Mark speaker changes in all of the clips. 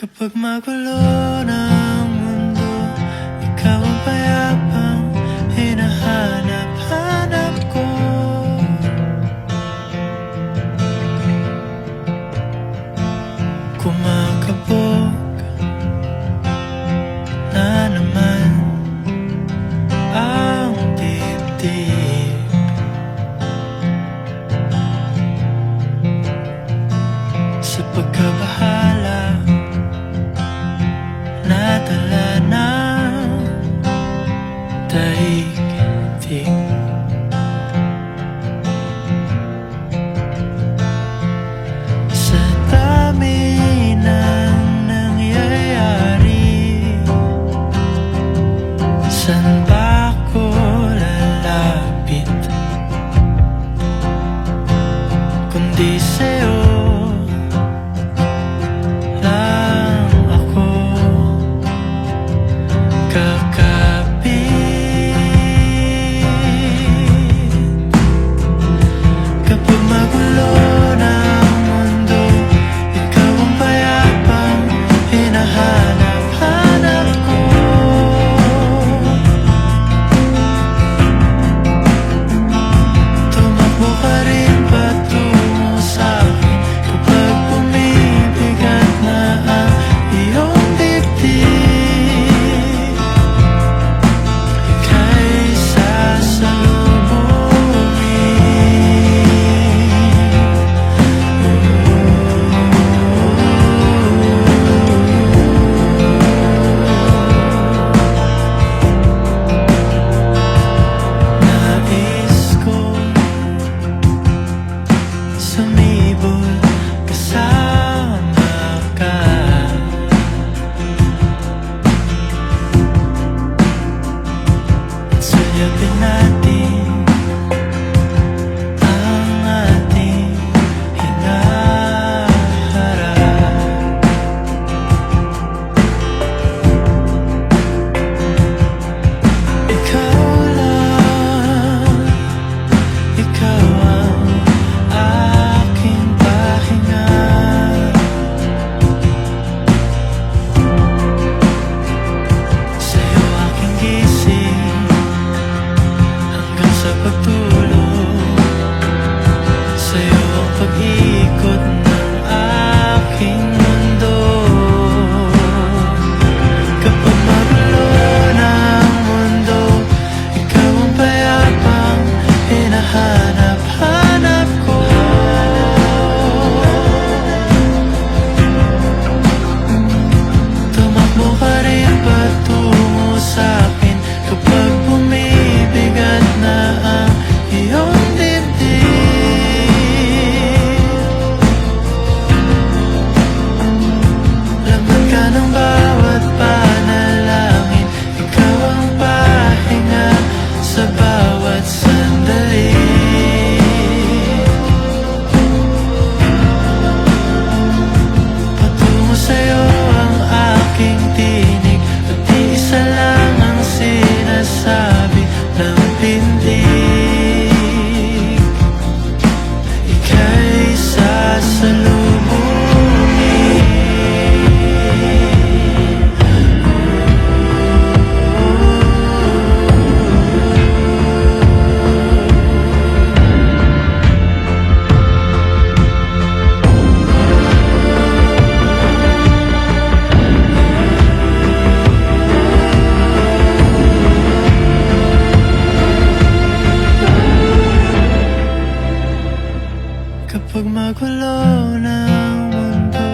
Speaker 1: Kapag magulo ng mundo, ikaw ang payapang hinahanap-hanap ko. Kumakabog na naman ang dibdib. Sa pagkabahala, nadala ng daigdig. Sa dami ng nangyayari, saan ba ako lalapit kundi sa'yo lang ako kakapit. Kapag magulo ng mundo, ikaw ang payapang hinahanap-hanap ko. Tumakbo ka rin patungo sa'kin kapag bumibigat na ang iyong dibdib. Ika'y nais ko sumibol kasama ka. Sulyapin natin ang ating hinaharap. Ikaw lang, ikaw ang aking pahinga. Sa'yo aking gising hanggang sa pagtulog. Sa'yo ang pag-ikot ng aking mundo. Kapag magulo ng mundo, ikaw ang payapang hinahanap-hanap ko. Tumakbo ka rin patungo sa'kin kapag bumibigat na ang iyong dibdib. Laman ka ng bawat panalangin, ikaw ang pahinga sa bawat sandali. Patungo sa'yo ang aking tinig, at iisa lang ang sinasabi ng pindig. Ika'y sasalubungin. Kapag magulo ng mundo,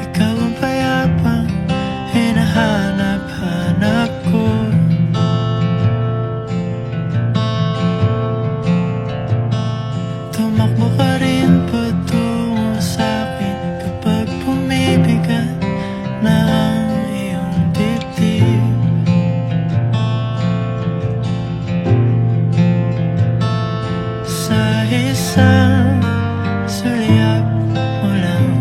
Speaker 1: ikaw ang payapang hinahanap-hanap ko. Tumakbo ka rin patungo sa'kin kapag bumibigat na ang iyong dibdib. Sa isang sulyap mo lang,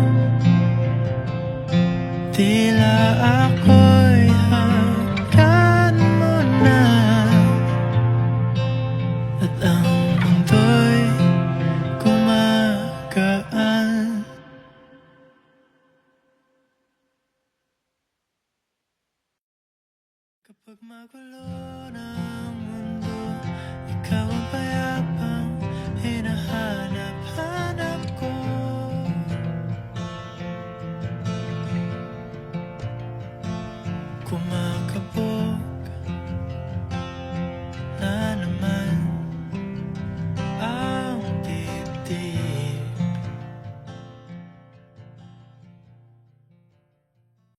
Speaker 1: tila ako'y hanggan mo na, at ang mundo'y gumagaan. Kapag magulo ng mundo, ikaw